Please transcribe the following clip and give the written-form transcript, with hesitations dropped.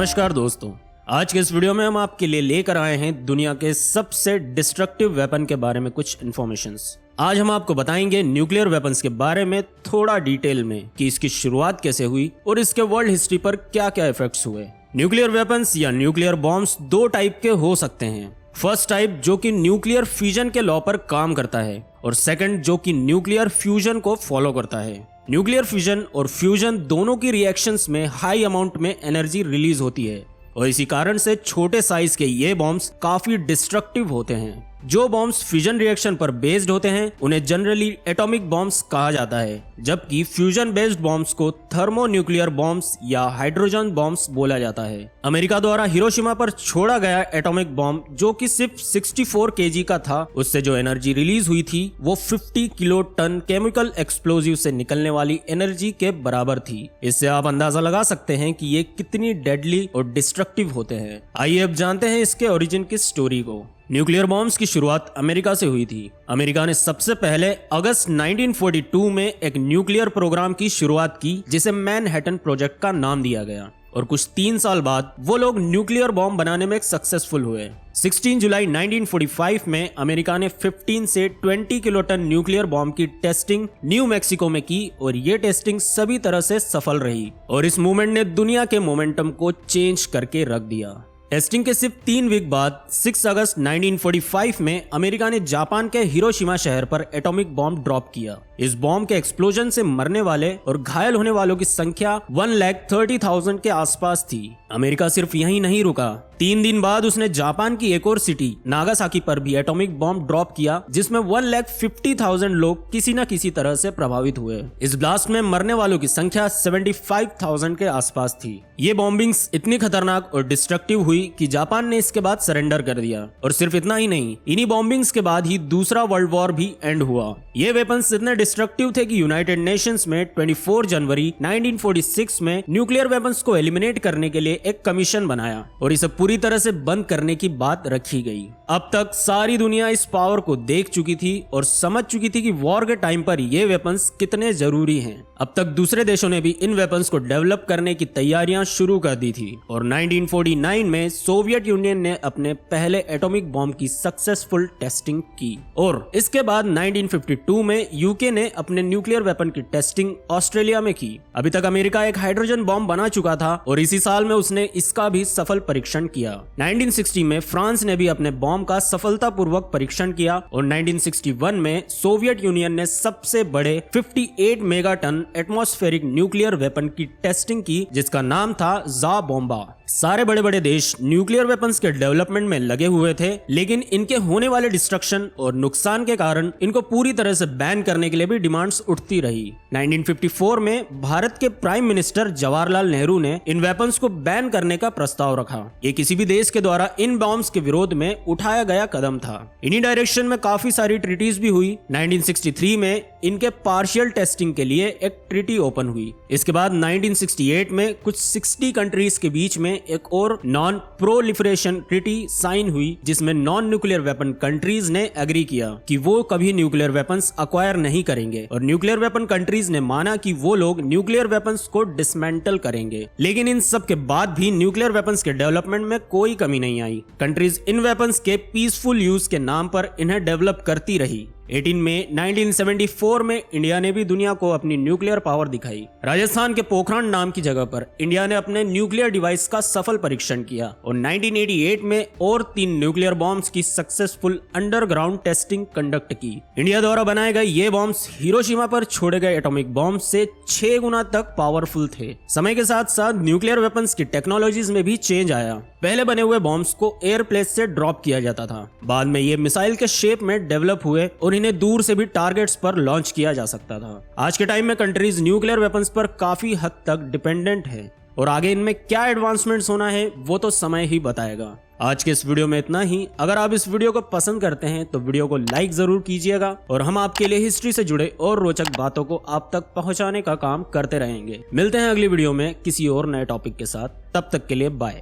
नमस्कार दोस्तों, आज के इस वीडियो में हम आपके लिए लेकर आए हैं दुनिया के सबसे डिस्ट्रक्टिव वेपन के बारे में कुछ इन्फॉर्मेशंस। आज हम आपको बताएंगे न्यूक्लियर वेपन्स के बारे में थोड़ा डिटेल में कि इसकी शुरुआत कैसे हुई और इसके वर्ल्ड हिस्ट्री पर क्या क्या इफेक्ट्स हुए। न्यूक्लियर वेपन्स या न्यूक्लियर बॉम्ब्स दो टाइप के हो सकते हैं। फर्स्ट टाइप जो कि न्यूक्लियर फ्यूजन के लॉ पर काम करता है और सेकंड जो कि न्यूक्लियर फ्यूजन को फॉलो करता है। न्यूक्लियर फ्यूजन और फ्यूजन दोनों की रिएक्शंस में हाई अमाउंट में एनर्जी रिलीज होती है और इसी कारण से छोटे साइज के ये बॉम्ब्स काफी डिस्ट्रक्टिव होते हैं। जो बॉम्ब्स फ्यूजन रिएक्शन पर बेस्ड होते हैं उन्हें जनरली एटॉमिक बॉम्ब्स कहा जाता है, जबकि फ्यूजन बेस्ड बॉम्ब्स को थर्मोन्यूक्लियर बॉम्ब्स या हाइड्रोजन बॉम्ब्स बोला जाता है। अमेरिका द्वारा हिरोशिमा पर छोड़ा गया एटॉमिक बॉम्ब जो कि सिर्फ 64 केजी का था, उससे जो एनर्जी रिलीज हुई थी वो 50 किलो टन केमिकल एक्सप्लोजिव से निकलने वाली एनर्जी के बराबर थी। इससे आप अंदाजा लगा सकते हैं कि ये कितनी डेडली और डिस्ट्रक्टिव होते हैं। आइए अब जानते हैं इसके ओरिजिन की स्टोरी को। न्यूक्लियर बॉम्ब्स की शुरुआत अमेरिका से हुई थी। अमेरिका ने सबसे पहले अगस्त 1942 में एक न्यूक्लियर प्रोग्राम की शुरुआत की जिसे मैनहट्टन प्रोजेक्ट का नाम दिया गया और कुछ 3 साल बाद वो लोग न्यूक्लियर बॉम्ब बनाने में सक्सेसफुल हुए। 16 जुलाई 1945 में अमेरिका ने 15 से 20 किलो टन न्यूक्लियर बॉम्ब की टेस्टिंग न्यू मैक्सिको में की और ये टेस्टिंग सभी तरह से सफल रही और इस मूवमेंट ने दुनिया के मोमेंटम को चेंज करके रख दिया। टेस्टिंग के सिर्फ 3 वीक बाद 6 अगस्त 1945 में अमेरिका ने जापान के हिरोशिमा शहर पर एटॉमिक बॉम्ब ड्रॉप किया। इस बॉम्ब के एक्सप्लोजन से मरने वाले और घायल होने वालों की संख्या 1,30,000 के आसपास थी। अमेरिका सिर्फ यहीं नहीं रुका। 3 दिन बाद उसने जापान की एक और सिटी नागासाकी पर भी एटॉमिक बॉम्ब ड्रॉप किया जिसमें 1,50,000 लोग किसी न किसी तरह से प्रभावित हुए। इस ब्लास्ट में मरने वालों की संख्या 75,000 के आसपास थी। ये बॉम्बिंग्स इतनी खतरनाक और डिस्ट्रक्टिव हुई कि जापान ने इसके बाद सरेंडर कर दिया और सिर्फ इतना ही नहीं, इन्हीं बॉम्बिंग्स के बाद ही दूसरा वर्ल्ड वॉर भी एंड हुआ। ये वेपन्स इतने डिस्ट्रक्टिव थे कि यूनाइटेड नेशंस में 24 जनवरी 1946 में न्यूक्लियर वेपन्स को एलिमिनेट करने के लिए एक कमीशन बनाया और इसे पूरी तरह से बंद करने की बात रखी गई। अब तक सारी दुनिया इस पावर को देख चुकी थी और समझ चुकी थी कि वॉर के टाइम पर ये वेपन्स कितने जरूरी हैं। अब तक दूसरे देशों ने भी इन वेपन्स को डेवलप करने की तैयारियां शुरू कर दी थी और 1949 में सोवियत यूनियन ने अपने पहले एटॉमिक बॉम्ब की सक्सेसफुल टेस्टिंग की और इसके बाद 1952 में यूके ने अपने न्यूक्लियर वेपन की टेस्टिंग ऑस्ट्रेलिया में की। अभी तक अमेरिका एक हाइड्रोजन बॉम्ब बना चुका था और इसी साल में उसने इसका भी सफल परीक्षण किया। 1960 में फ्रांस ने भी अपने बॉम्ब का सफलतापूर्वक परीक्षण किया और 1961 में सोवियत यूनियन ने सबसे बड़े 58 मेगाटन एटमॉस्फेरिक न्यूक्लियर वेपन की टेस्टिंग की जिसका नाम था जा बॉम्बा। सारे बड़े बड़े देश न्यूक्लियर वेपन्स के डेवलपमेंट में लगे हुए थे, लेकिन इनके होने वाले डिस्ट्रक्शन और नुकसान के कारण इनको पूरी तरह से बैन करने के लिए भी डिमांड्स उठती रही। 1954 में भारत के प्राइम मिनिस्टर जवाहरलाल नेहरू ने इन वेपन्स को बैन करने का प्रस्ताव रखा। ये किसी भी देश के द्वारा इन बॉम्ब्स के विरोध में उठाया गया कदम था। इन्हीं डायरेक्शन में काफी सारी ट्रीटीज भी हुई। 1963 में इनके पार्शियल टेस्टिंग के लिए एक ट्रीटी ओपन हुई। इसके बाद 1968 में कुछ 60 कंट्रीज के बीच में एक और नॉन प्रोलिफरेशन ट्रीटी साइन हुई जिसमें नॉन न्यूक्लियर वेपन कंट्रीज ने एग्री किया कि वो कभी न्यूक्लियर वेपन्स अक्वायर नहीं करेंगे और न्यूक्लियर वेपन कंट्रीज ने माना कि वो लोग न्यूक्लियर वेपन्स को डिसमेंटल करेंगे। लेकिन इन सब के बाद भी न्यूक्लियर वेपन्स के डेवलपमेंट में कोई कमी नहीं आई। कंट्रीज इन वेपन्स के पीसफुल यूज के नाम पर इन्हें डेवलप करती रही। 18 मई 1974 में इंडिया ने भी दुनिया को अपनी न्यूक्लियर पावर दिखाई। राजस्थान के पोखरण नाम की जगह पर इंडिया ने अपने न्यूक्लियर डिवाइस का सफल परीक्षण किया और 1988 में और 3 न्यूक्लियर बॉम्ब्स की सक्सेसफुल अंडरग्राउंड टेस्टिंग कंडक्ट की। इंडिया द्वारा बनाए गए ये बॉम्ब्स हिरोशिमा पर छोड़े गए एटॉमिक बॉम्ब से 6 गुना तक पावरफुल थे। समय के साथ साथ न्यूक्लियर वेपन्स की टेक्नोलॉजीज में भी चेंज आया। पहले बने हुए बॉम्ब्स को एयर प्लेस से ड्रॉप किया जाता था, बाद में ये मिसाइल के शेप में डेवलप हुए और इन्हें दूर से भी टारगेट्स पर लॉन्च किया जा सकता था। आज के टाइम में कंट्रीज न्यूक्लियर वेपन्स पर काफी हद तक डिपेंडेंट है और आगे इनमें क्या एडवांसमेंट्स होना है वो तो समय ही बताएगा। आज के इस वीडियो में इतना ही। अगर आप इस वीडियो को पसंद करते हैं तो वीडियो को लाइक जरूर कीजिएगा और हम आपके लिए हिस्ट्री से जुड़े और रोचक बातों को आप तक पहुंचाने का काम करते रहेंगे। मिलते हैं अगली वीडियो में किसी और नए टॉपिक के साथ। तब तक के लिए बाय।